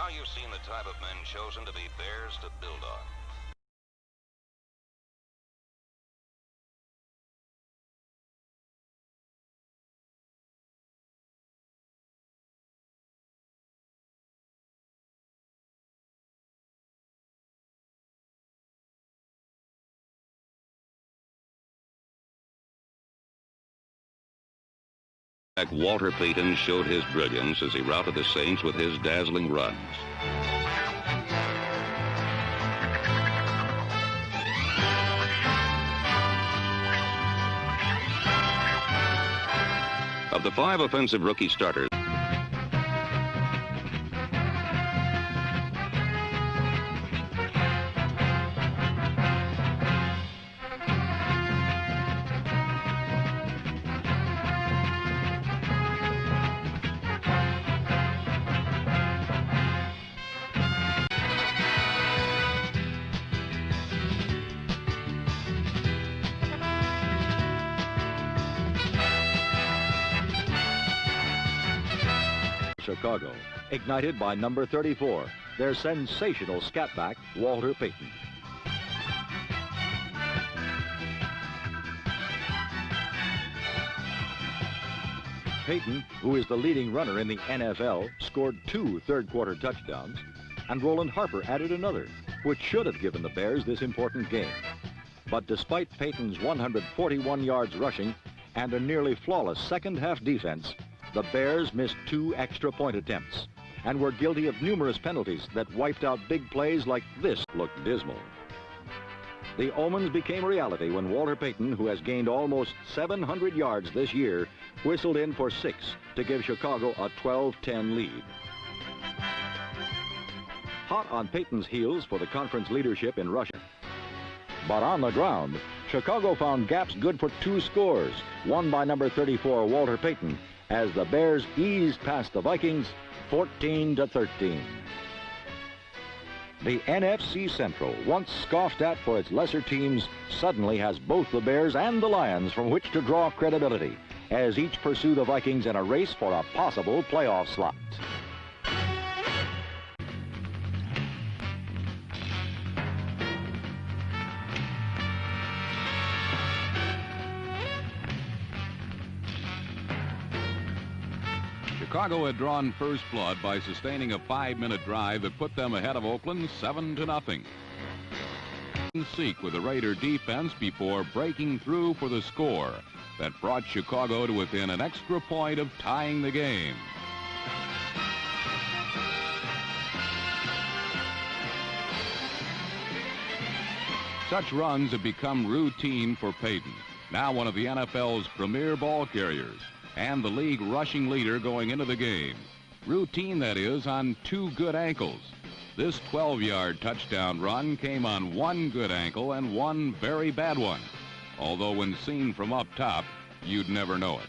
Now you've seen the type of men chosen to be Bears to build on. Walter Payton showed his brilliance as he routed the Saints with his dazzling runs. Of the 5 offensive rookie starters, Chicago, ignited by number 34, their sensational scatback, Walter Payton. Payton, who is the leading runner in the NFL, scored 2 third-quarter touchdowns, and Roland Harper added another, which should have given the Bears this important game. But despite Payton's 141 yards rushing and a nearly flawless second-half defense, the Bears missed 2 extra point attempts and were guilty of numerous penalties that wiped out big plays like this. Looked dismal. The omens became reality when Walter Payton, who has gained almost 700 yards this year, whistled in for 6 to give Chicago a 12-10 lead. Hot on Payton's heels for the conference leadership in rushing. But on the ground, Chicago found gaps good for 2 scores, one by number 34, Walter Payton, as the Bears eased past the Vikings 14-13. The NFC Central, once scoffed at for its lesser teams, suddenly has both the Bears and the Lions from which to draw credibility, as each pursue the Vikings in a race for a possible playoff slot. Chicago had drawn first blood by sustaining a 5-minute drive that put them ahead of Oakland 7-0. Seek with the Raider defense before breaking through for the score that brought Chicago to within an extra point of tying the game. Such runs have become routine for Payton, now one of the NFL's premier ball carriers, and the league rushing leader going into the game. Routine, that is, on 2 good ankles. This 12-yard touchdown run came on 1 good ankle and 1 very bad one, although when seen from up top, you'd never know it.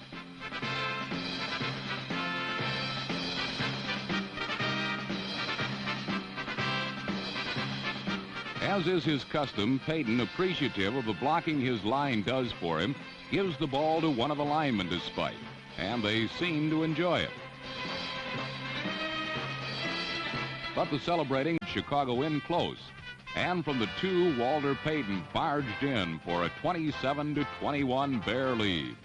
As is his custom, Payton, appreciative of the blocking his line does for him, gives the ball to one of the linemen to spike, and they seem to enjoy it. But the celebrating Chicago in close, and from the 2, Walter Payton barged in for a 27-21 Bear lead.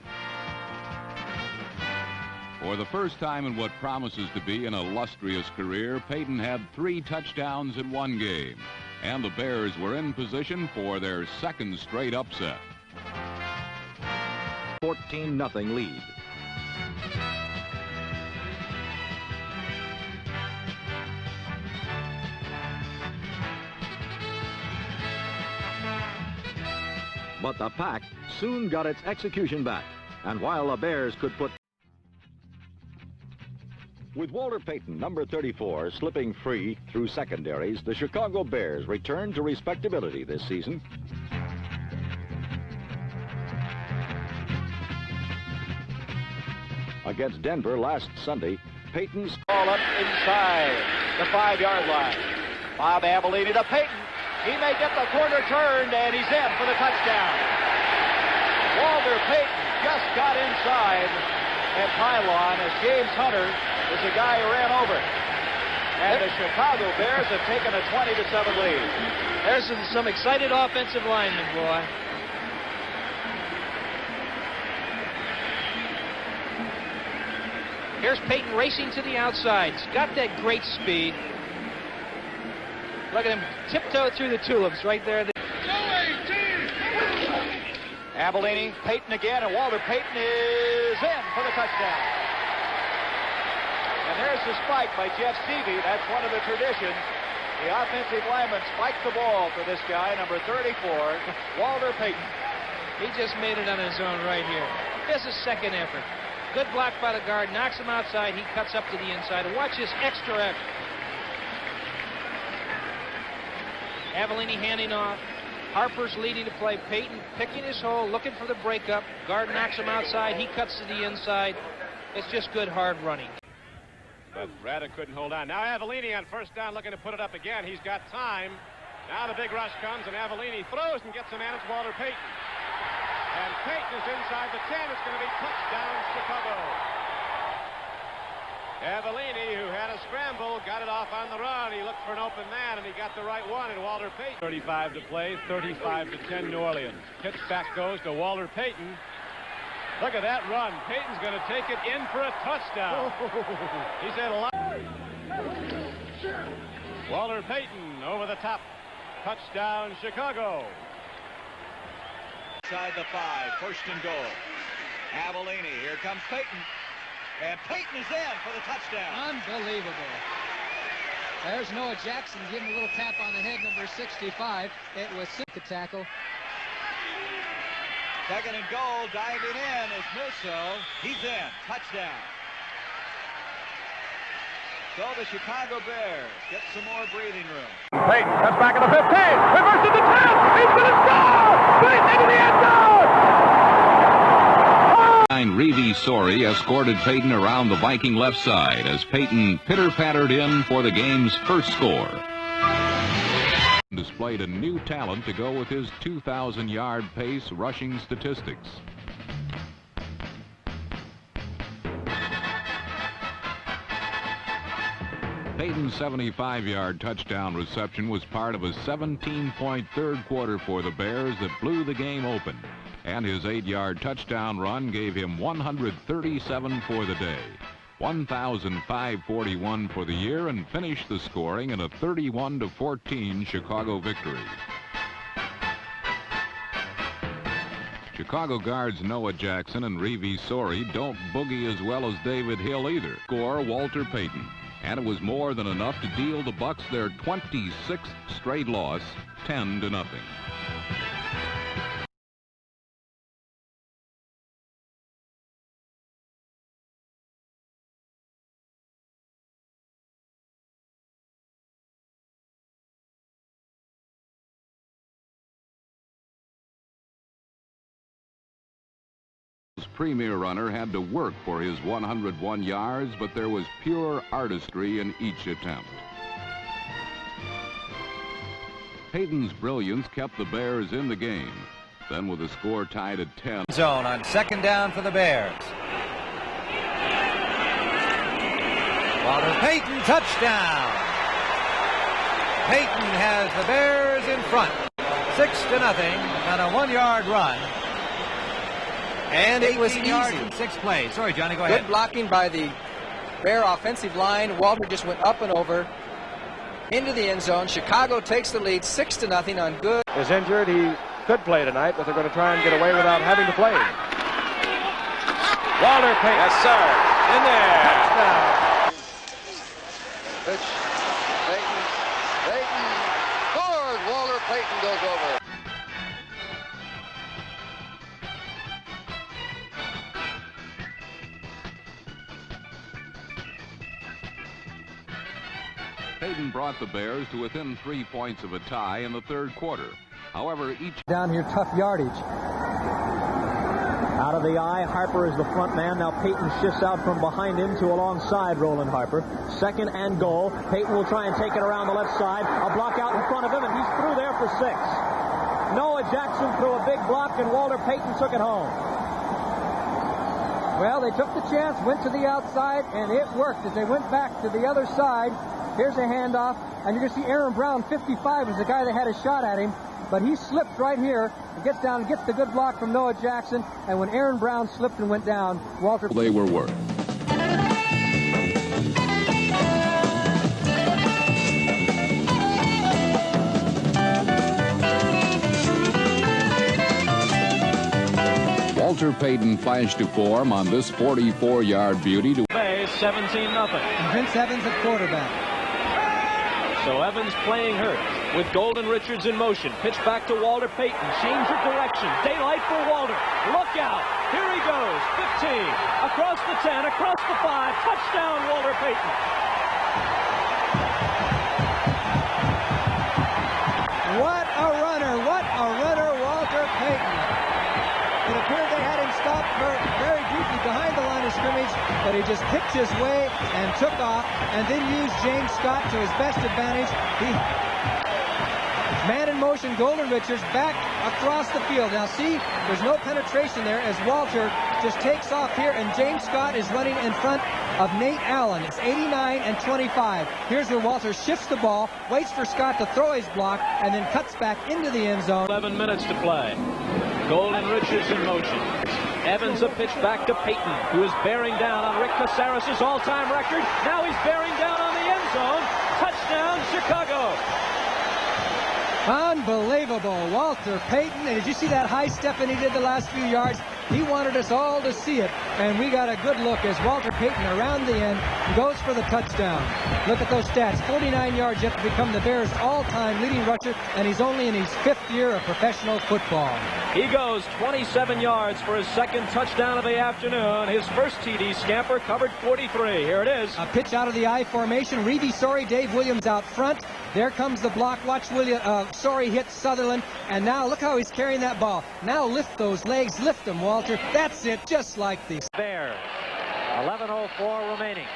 For the first time in what promises to be an illustrious career, Payton had 3 touchdowns in one game, and the Bears were in position for their 2nd straight upset. 14-0 lead. But the Pack soon got its execution back, and while the Bears could put... With Walter Payton, number 34, slipping free through secondaries, the Chicago Bears returned to respectability this season. Against Denver last Sunday, Payton's ball up inside the 5-yard line. Bob Abellini to Payton. He may get the corner turned, and he's in for the touchdown. Walter Payton just got inside that pylon as James Hunter is the guy who ran over it. And the Chicago Bears have taken a 20-7 lead. There's some excited offensive linemen, boy. Here's Payton racing to the outside. He's got that great speed. Look at him tiptoe through the tulips right there. Avellini, Payton again, and Walter Payton is in for the touchdown. And there's the spike by Jeff Stevie. That's one of the traditions. The offensive lineman spiked the ball for this guy, number 34, Walter Payton. He just made it on his own right here. Here's a second effort. Good block by the guard, knocks him outside. He cuts up to the inside. And watch this extra effort. Avellini handing off. Harper's leading the play. Payton picking his hole, looking for the breakup. Guard knocks him outside. He cuts to the inside. It's just good, hard running. But Braddock couldn't hold on. Now Avellini on first down looking to put it up again. He's got time. Now the big rush comes, and Avellini throws and gets a man. It's Walter Payton. And Payton is inside the 10. It's going to be touchdown Chicago. Avellini, who had a scramble, got it off on the run. He looked for an open man, and he got the right one in Walter Payton. 35 to play, 35-10 New Orleans. Pitch back goes to Walter Payton. Look at that run. Payton's going to take it in for a touchdown. He's had a lot. Walter Payton over the top. Touchdown, Chicago. Inside the 5, first and goal. Avellini, here comes Payton. And Payton is in for the touchdown. Unbelievable. There's Noah Jackson giving a little tap on the head, number 65. It was the tackle. Second and goal, diving in is Musso. He's in. Touchdown. So the Chicago Bears get some more breathing room. Payton cuts back at the 15. Reverse to the 10. He's going to score. Payton into the end zone. Reeve Sorey escorted Payton around the Viking left side as Payton pitter-pattered in for the game's first score. Displayed a new talent to go with his 2,000-yard pace rushing statistics. Payton's 75-yard touchdown reception was part of a 17-point third quarter for the Bears that blew the game open. And his 8-yard touchdown run gave him 137 for the day, 1,541 for the year, and finished the scoring in a 31-14 Chicago victory. Chicago guards Noah Jackson and Reeve Sorey don't boogie as well as David Hill either. Score Walter Payton, and it was more than enough to deal the Bucs their 26th straight loss, 10-0. Premier runner had to work for his 101 yards, but there was pure artistry in each attempt. Payton's brilliance kept the Bears in the game. Then with the score tied at 10. Zone on second down for the Bears. Walter Payton, touchdown. Payton has the Bears in front. 6-0 on a 1-yard run. And it was easy. 6 plays. Sorry, Johnny, go ahead. Good blocking by the Bear offensive line. Walter just went up and over into the end zone. Chicago takes the lead 6-0 on good. Is injured. He could play tonight, but they're going to try and get away without having to play. Walter Payton. Yes, sir. In there. Touchdown. Pitch. Payton scores. Walter Payton goes over. Payton brought the Bears to within 3 points of a tie in the third quarter. However, each down here, tough yardage. Out of the eye, Harper is the front man. Now Payton shifts out from behind him to alongside Roland Harper. Second and goal. Payton will try and take it around the left side. A block out in front of him, and he's through there for 6. Noah Jackson threw a big block, and Walter Payton took it home. Well, they took the chance, went to the outside, and it worked. As they went back to the other side, here's a handoff, and you're going to see Aaron Brown, 55, was the guy that had a shot at him, but he slipped right here and gets down and gets the good block from Noah Jackson, and when Aaron Brown slipped and went down, Walter... They were worth. Walter Payton flashed to form on this 44-yard beauty to... 17-0. And Vince Evans at quarterback. So Evans playing hurt with Golden Richards in motion. Pitch back to Walter Payton. Change of direction. Daylight for Walter. Look out. Here he goes. 15. Across the 10. Across the 5. Touchdown, Walter Payton. What a runner. What a runner, Walter Payton. It appeared they had him stopped very deeply behind the line of scrimmage, but he just picked his way and took off, and then used James Scott to his best advantage. Man in motion, Golden Richards back across the field. Now see, there's no penetration there as Walter just takes off here, and James Scott is running in front of Nate Allen. It's 89 and 25. Here's where Walter shifts the ball, waits for Scott to throw his block, and then cuts back into the end zone. 11 minutes to play. Golden Richards in motion. Evans a pitch back to Payton, who is bearing down on Rick Caceres' all-time record. Now he's bearing down on the end zone. Touchdown, Chicago. Unbelievable, Walter Payton. And did you see that high step he did the last few yards? He wanted us all to see it, and we got a good look as Walter Payton around the end goes for the touchdown. Look at those stats, 49 yards yet to become the Bears' all-time leading rusher, and he's only in his 5th year of professional football. He goes 27 yards for his second touchdown of the afternoon. His first TD scamper covered 43. Here it is. A pitch out of the I formation. Reeve Sorey, Dave Williams out front. There comes the block. Watch Sorey hit Sutherland, and now look how he's carrying that ball. Now lift those legs, lift them, Walter. That's it, just like these. Bears, 11:04 remaining.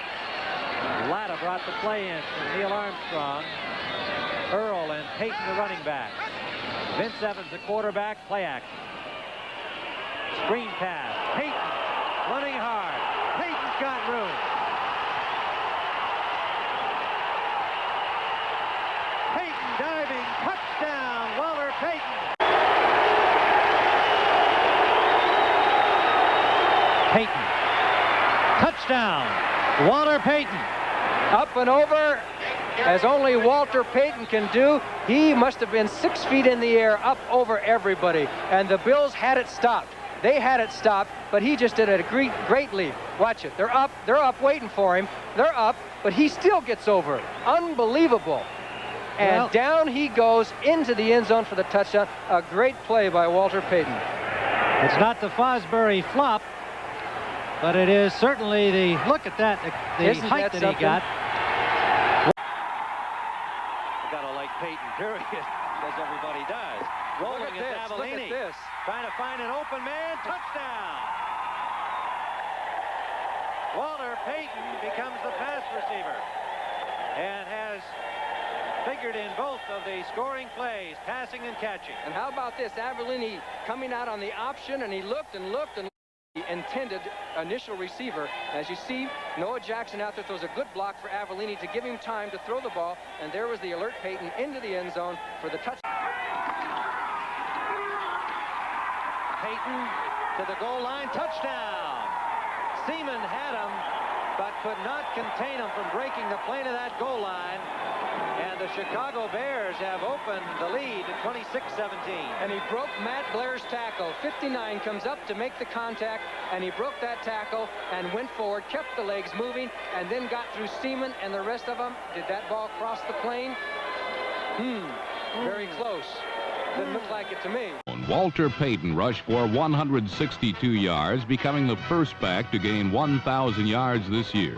Latta brought the play in from Neil Armstrong. Earl and Payton the running back. Vince Evans the quarterback, play action. Screen pass, Payton running hard. Payton's got room. Payton diving, touchdown, Walter Payton. Payton, touchdown, Walter Payton. Up and over, as only Walter Payton can do. He must have been 6 feet in the air, up over everybody. And the Bills had it stopped. They had it stopped, but he just did a great leap. Watch it. They're up waiting for him. They're up, but he still gets over. Unbelievable. And down he goes into the end zone for the touchdown. A great play by Walter Payton. It's not the Fosbury flop, but it is certainly the, look at that, the height that he got. Gotta like Payton, period, as everybody does. Rolling is Avellini, trying to find an open man, touchdown! Walter Payton becomes the pass receiver and has figured in both of the scoring plays, passing and catching. And how about this, Avellini coming out on the option, and he looked and looked and the intended initial receiver. As you see, Noah Jackson out there throws a good block for Avellini to give him time to throw the ball, and there was the alert Payton into the end zone for the touchdown. Payton to the goal line, touchdown. Seaman had him, but could not contain him from breaking the plane of that goal line. And the Chicago Bears have opened the lead to 26-17. And he broke Matt Blair's tackle. 59 comes up to make the contact, and he broke that tackle and went forward, kept the legs moving, and then got through Seaman and the rest of them. Did that ball cross the plane? Very close. Didn't look like it to me. Walter Payton rushed for 162 yards, becoming the first back to gain 1,000 yards this year,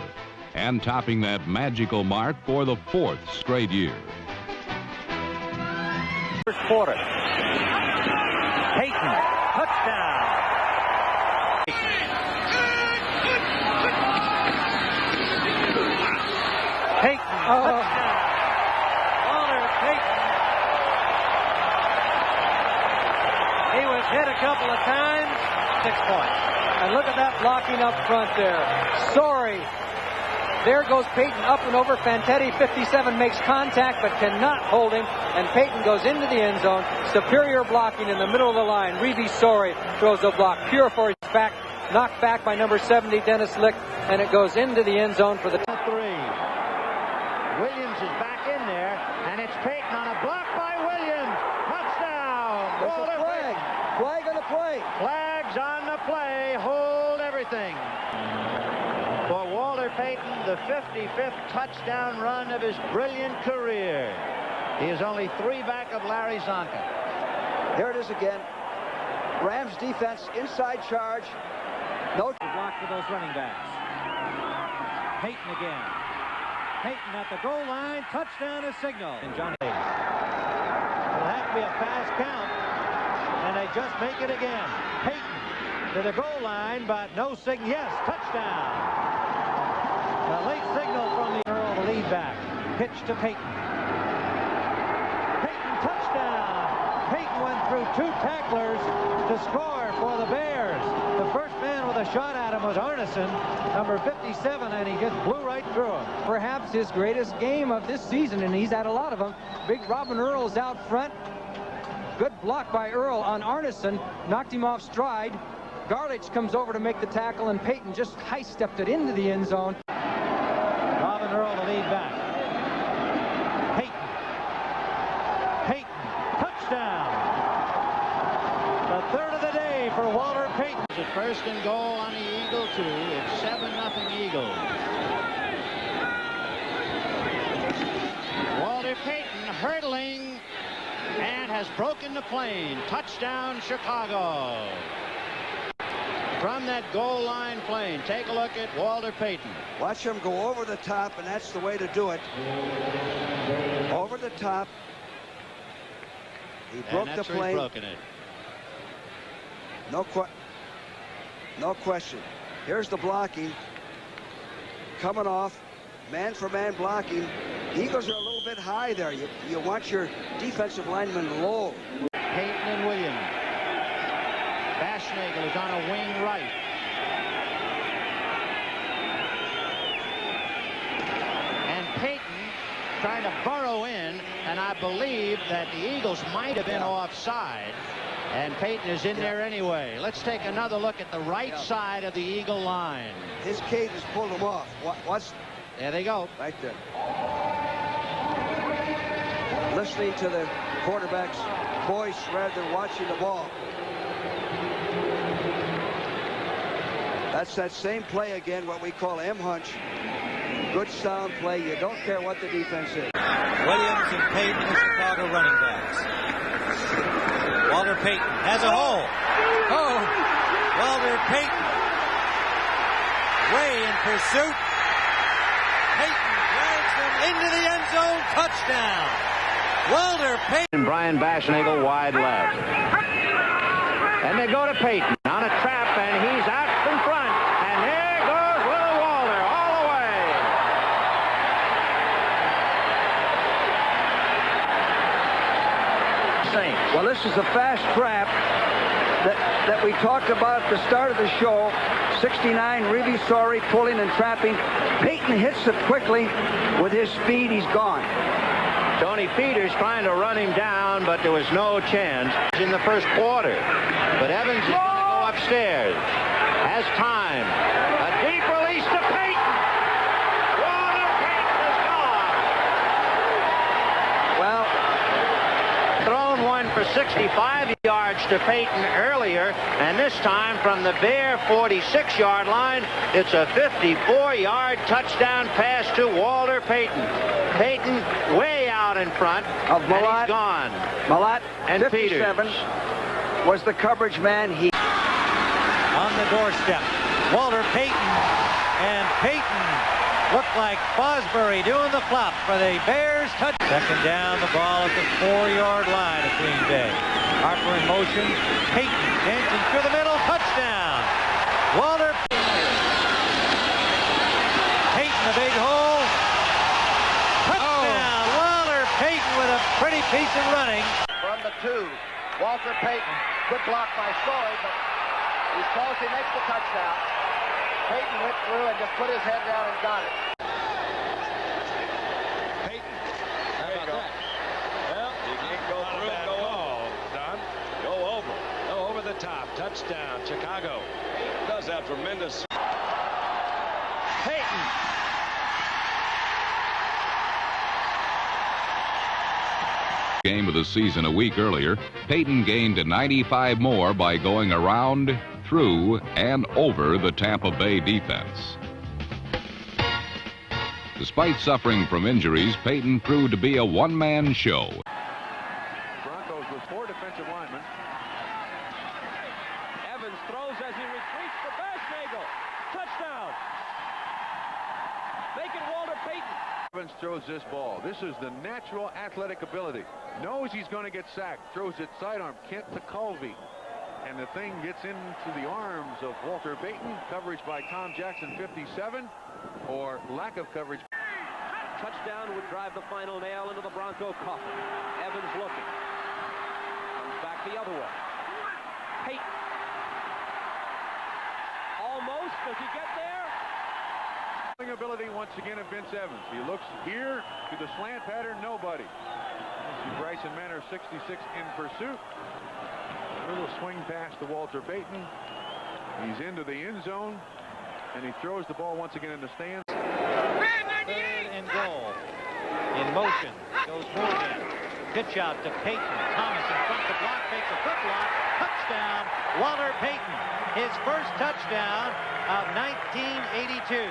and topping that magical mark for the 4th straight year. First quarter. Payton, touchdown. Payton, touchdown. Walter Payton. He was hit a couple of times. 6 points. And look at that blocking up front there. Sorry. There goes Payton up and over. Fantetti, 57, makes contact but cannot hold him. And Payton goes into the end zone. Superior blocking in the middle of the line. Reeve Sorry throws the block. Pure for his back. Knocked back by number 70, Dennis Lick. And it goes into the end zone for the 3. Williams is back in there. And it's Payton on a block by Williams. Touchdown. There's a flag. Flag on the play. Flags on the play. Hold everything. For Walter Payton, the 55th touchdown run of his brilliant career. He is only 3 back of Larry Zonka. Here it is again. Rams defense, inside charge. No block for those running backs. Payton again. Payton at the goal line. Touchdown is signal. And John Hayes. It'll have to be a fast count. And they just make it again. Payton to the goal line, but no signal. Yes, touchdown. A late signal from the Earl, the lead back. Pitch to Payton. Payton touchdown. Payton went through 2 tacklers to score for the Bears. The first man with a shot at him was Arneson, number 57, and he just blew right through him. perhaps his greatest game of this season, and he's had a lot of them. Big Robin Earl's out front. Good block by Earl on Arneson. Knocked him off stride. Garlich comes over to make the tackle, and Payton just high-stepped it into the end zone. Robin Earl the lead back. Payton. Payton. Touchdown. The third of the day for Walter Payton. It's a first and goal on the Eagle 2. It's 7-0 Eagles. Walter Payton hurdling and has broken the plane. Touchdown, Chicago. From that goal line plane, take a look at Walter Payton. Watch him go over the top, and that's the way to do it. Over the top. He broke the plane. Broken it. No question. Here's the blocking. Coming off. Man-for-man blocking. Eagles are a little bit high there. You want your defensive lineman low. Payton and Williams. Baschnagel is on a wing right. And Payton trying to burrow in, and I believe that the Eagles might have been offside. And Payton is in there anyway. Let's take another look at the right side of the Eagle line. His cage has pulled him off. There they go. Right there. Listening to the quarterback's voice rather than watching the ball. That's that same play again, what we call M-hunch. Good sound play. You don't care what the defense is. Williams and Payton, the Chicago running backs. Walter Payton has a hole. Oh, Walter Payton way in pursuit. Payton drags him into the end zone. Touchdown. Walter Payton. Brian Baschnagel wide left. And they go to Payton on a trap, and he's out in front. And there goes Willie Walter all the way. Well, this is a fast trap that we talked about at the start of the show. 69, Reeve Sorry pulling and trapping. Payton hits it quickly. With his speed, he's gone. Tony Peters trying to run him down, but there was no chance in the first quarter. But Evans is going to go upstairs. Has time. A deep release to Payton. Walter Payton is gone. Well, Thrown one for 65 yards to Payton earlier, and this time from the Bear 46-yard line, it's a 54-yard touchdown pass to Walter Payton. Payton way out in front of Malott, and he's gone. Malott and 57 Peters was the coverage man. He on the doorstep. Walter Payton, and Payton looked like Fosbury doing the flop for the Bears. Touch. Second down, the ball at the 4-yard line of Green Bay. Harper in motion. Payton dancing through the middle. Touchdown. Walter Payton, a big hole. Touchdown. Walter Payton with a pretty piece of running. from the 2. Walter Payton. Good block by Sorry, but He's close. He makes the touchdown. Payton went through and just put his head down and got it. Payton. How about that? Well, you can't go through and go over. Don. Go over. Go over the top. Touchdown, Chicago. Does have tremendous. Payton. Game of the season a week earlier, Payton gained 95 more by going around, through, and over the Tampa Bay defense. Despite suffering from injuries, Payton proved to be a one-man show. Broncos with 4 defensive linemen. Evans throws as he retreats for Baschnagel. Touchdown. Making Walter Payton. Evans throws this ball. This is the natural athletic ability. Knows he's going to get sacked. Throws it sidearm. Kent to Colby. And the thing gets into the arms of Walter Payton. Coverage by Tom Jackson, 57. Or lack of coverage. Touchdown would drive the final nail into the Bronco coffin. Evans looking. Comes back the other way. Payton. Almost. Does he get there? Ability once again of Vince Evans. He looks here to the slant pattern. Nobody. See Bryson Manor, 66 in pursuit. A little swing pass to Walter Payton. He's into the end zone. And he throws the ball once again in the stands. 3rd and goal. In motion goes Morgan. Pitch out to Payton. Thomas in front to block. Makes a good block. Touchdown. Walter Payton. His first touchdown of 1982.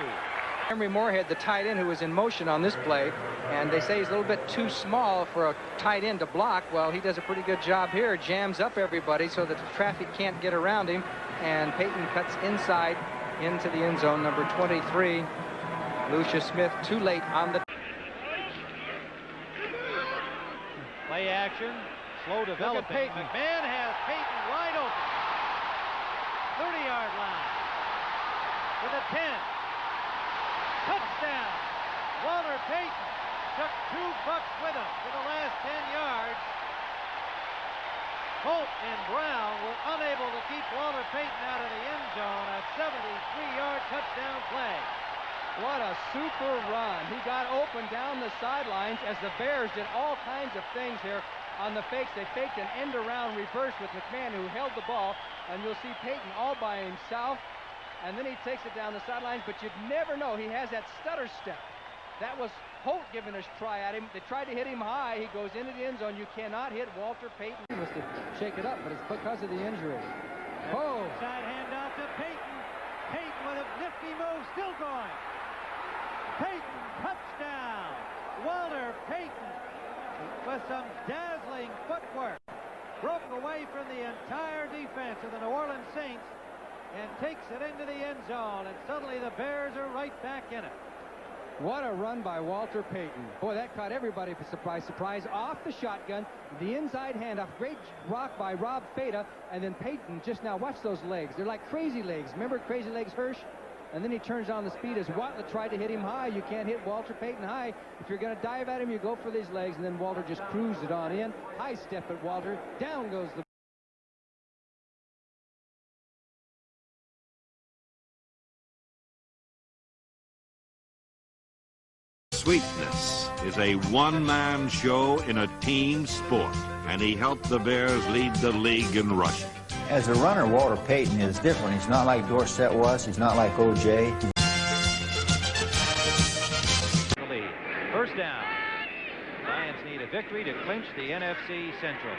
Henry Moorhead, the tight end, who was in motion on this play, and they say he's a little bit too small for a tight end to block. Well, he does a pretty good job here. Jams up everybody so that the traffic can't get around him, and Payton cuts inside into the end zone, number 23. Lucius Smith too late on the play action. Slow developing. McMahon has Payton wide open. 30-yard line to the 10. Touchdown. Walter Payton took 2 bucks with him for the last 10 yards. Holt and Brown were unable to keep Walter Payton out of the end zone. A 73-yard touchdown play. What a super run. He got open down the sidelines as the Bears did all kinds of things here on the fakes. They faked an end around reverse with McMahon, who held the ball, and you'll see Payton all by himself. And then he takes it down the sidelines, but you'd never know. He has that stutter step. That was Holt giving a try at him. They tried to hit him high. He goes into the end zone. You cannot hit Walter Payton. He must have shaken it up, but it's because of the injury. Oh! Side handoff to Payton. Payton with a nifty move, still going. Payton, touchdown. Walter Payton with some dazzling footwork. Broke away from the entire defense of the New Orleans Saints and takes it into the end zone, and suddenly the Bears are right back in it. What a run by Walter Payton. Boy, that caught everybody for surprise. Off the shotgun, the inside handoff. Great rock by Rob Feta, and then Payton just now, watch those legs. They're like crazy legs. Remember Crazy Legs Hirsch? And then he turns on the speed as Watlett tried to hit him high. You can't hit Walter Payton high. If you're going to dive at him, you go for these legs, and then Walter just cruised it on in. High step at Walter. Down goes the Sweetness is a one-man show in a team sport, and he helped the Bears lead the league in rushing. As a runner, Walter Payton is different. He's not like Dorsett was. He's not like O.J. First down. Lions need a victory to clinch the NFC Central.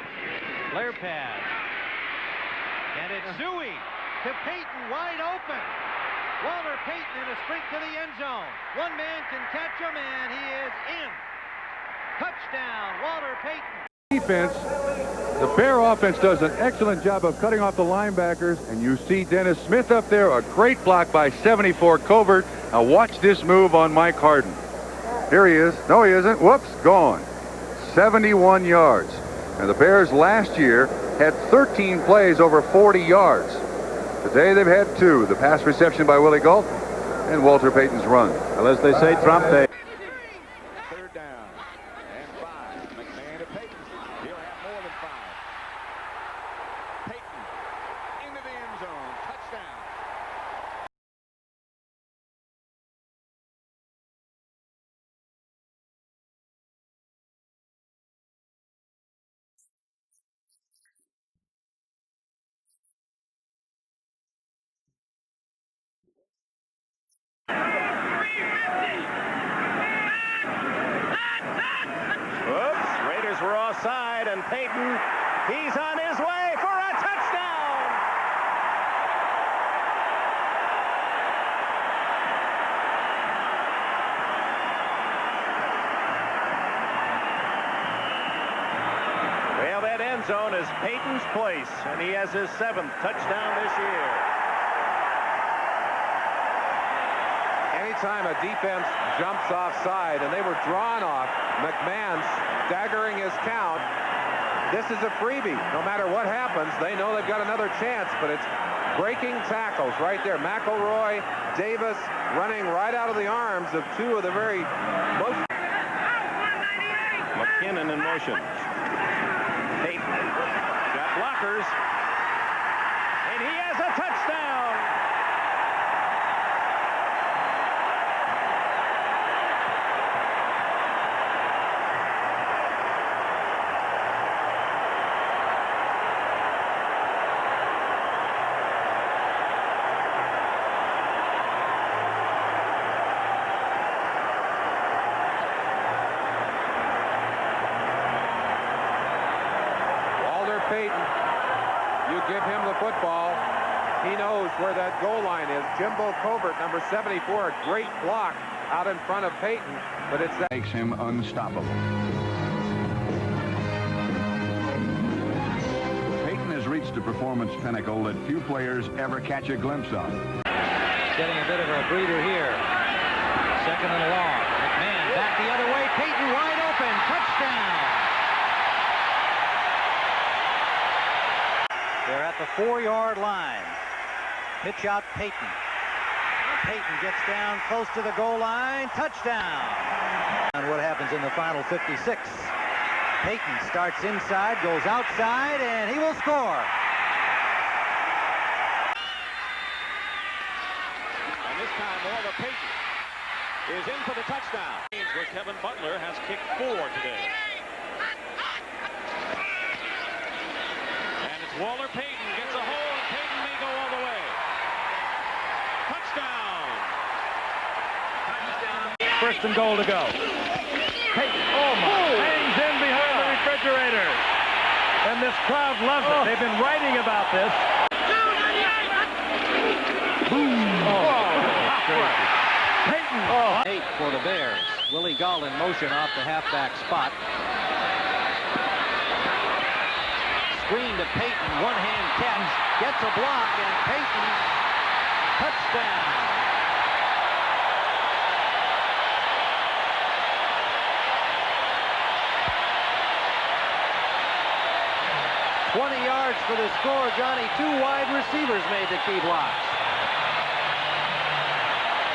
Flare pass. And it's Zooey to Payton, wide open. Walter Payton in a sprint to the end zone. One man can catch him, and he is in. Touchdown, Walter Payton. Defense, the Bear offense does an excellent job of cutting off the linebackers, and you see Dennis Smith up there, a great block by 74 Covert. Now watch this move on Mike Harden. Here he is. No, he isn't. Whoops, gone. 71 yards. And the Bears last year had 13 plays over 40 yards. Today they've had 2. The pass reception by Willie Gault and Walter Payton's run. Well, as they say, Trump Day. 3rd down and 5. McMahon to Payton. He'll have more than 5. Payton into the end zone. Oops, Raiders were offside, and Payton, he's on his way for a touchdown! Well, that end zone is Payton's place, and he has his 7th touchdown this year. Anytime a defense jumps offside, and they were drawn off, McMahon staggering his count, this is a freebie. No matter what happens, they know they've got another chance, but it's breaking tackles right there. McElroy, Davis running right out of the arms of two of the very most. McKinnon in motion. Payton got blockers, and he has a touchdown. Payton, you give him the football, he knows where that goal line is. Jimbo Covert, number 74, a great block out in front of Payton, but it's that makes him unstoppable. Payton has reached a performance pinnacle that few players ever catch a glimpse of. Getting a bit of a breather here. 2nd and long. McMahon back the other way. Payton wide open. Touchdown. They're at the 4-yard line. Pitch out Payton. Payton gets down close to the goal line. Touchdown. And what happens in the final 56? Payton starts inside, goes outside, and he will score. And this time, Walter Payton is in for the touchdown. Where Kevin Butler has kicked 4 today. And it's Walter Payton gets a hole, and Payton may go all the way. Touchdown! First and goal to go. Payton, hangs in behind the refrigerator. And this crowd loves it. They've been writing about this. Payton. 8 for the Bears. Willie Gall in motion off the halfback spot. Screen to Payton, one-hand catch, gets a block, and Payton, touchdown. $20 for the score, Johnny. 2 wide receivers made the key blocks.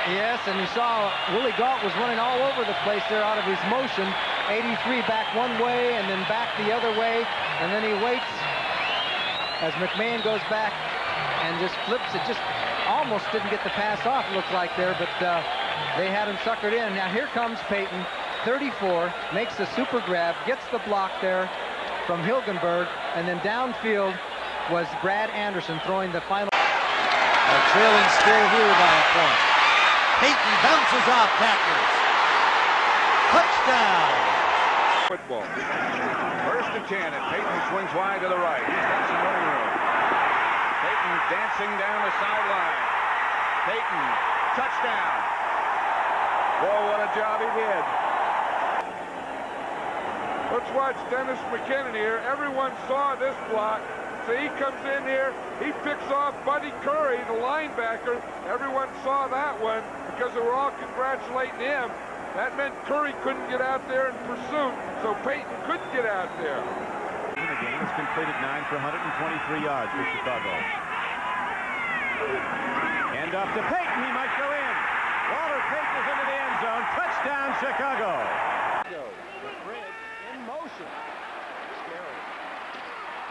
Yes, and you saw Willie Galt was running all over the place there out of his motion. 83 back one way and then back the other way, and then he waits as McMahon goes back and just flips it. Just almost didn't get the pass off, looks like there, but they had him suckered in. Now here comes Payton, 34, makes the super grab, gets the block there from Hilgenberg, and then downfield was Brad Anderson throwing the final. They're trailing still here by a point. Payton bounces off tacklers. Touchdown! Football. First and 10, and Payton swings wide to the right. He's got some running room. Payton dancing down the sideline. Payton, touchdown. Boy, what a job he did. Let's watch Dennis McKinnon here. Everyone saw this block. So he comes in here, he picks off Buddy Curry, the linebacker. Everyone saw that one because they were all congratulating him. That meant Curry couldn't get out there in pursuit, so Payton couldn't get out there. In the game, it's completed 9 for 123 yards for Chicago. Hand off to Payton, he might go in. Walter Payton is into the end zone. Touchdown, Chicago. The bridge in motion. Scary.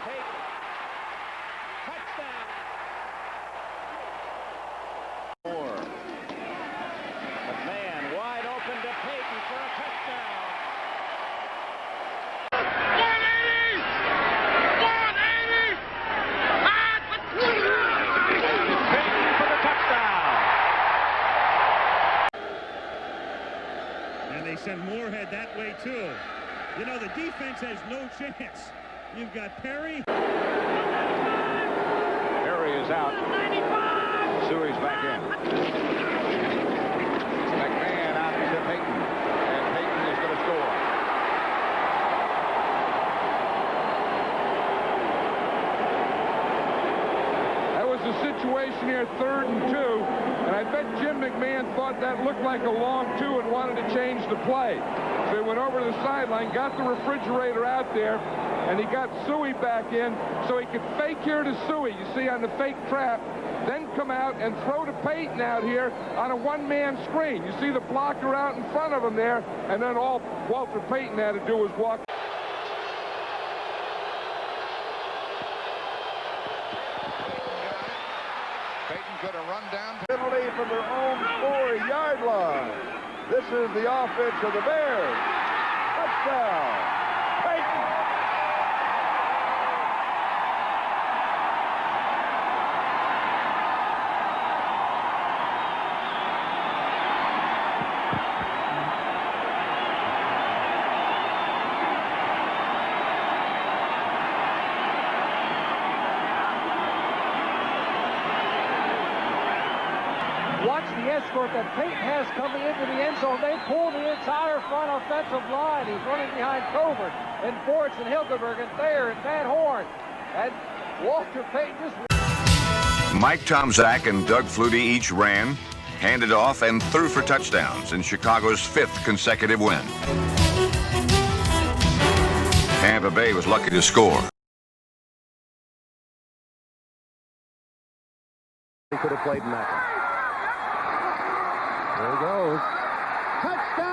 Payton. Touchdown. 4. McMahon wide open to Payton for a touchdown. 180! 180! And it's Payton for the touchdown. And they send Moorhead that way, too. You know, the defense has no chance. You've got Perry. Perry is out. Suey's back in. McMahon out to Payton. And Payton is going to score. That was the situation here, 3rd and 2. And I bet Jim McMahon thought that looked like a long 2 and wanted to change the play. So he went over to the sideline, got the refrigerator out there, and he got Suey back in so he could fake here to Suey, you see, on the fake trap, then come out and throw to Payton out here on a one-man screen. You see the blocker out in front of him there, and then all Walter Payton had to do was walk. Payton's going to run down. Penalty from their own 4-yard line. This is the offense of the Bears. Touchdown. Payton. Watch the escort that Payton has coming into the end zone. They pull the entire front offensive line. He's running behind Covert and Forts and Hilgenberg and Thayer and Van Horn. And Walter Payton just... Mike Tomczak and Doug Flutie each ran, handed off, and threw for touchdowns in Chicago's 5th consecutive win. Tampa Bay was lucky to score. He could have played in that one. There he goes. Touchdown!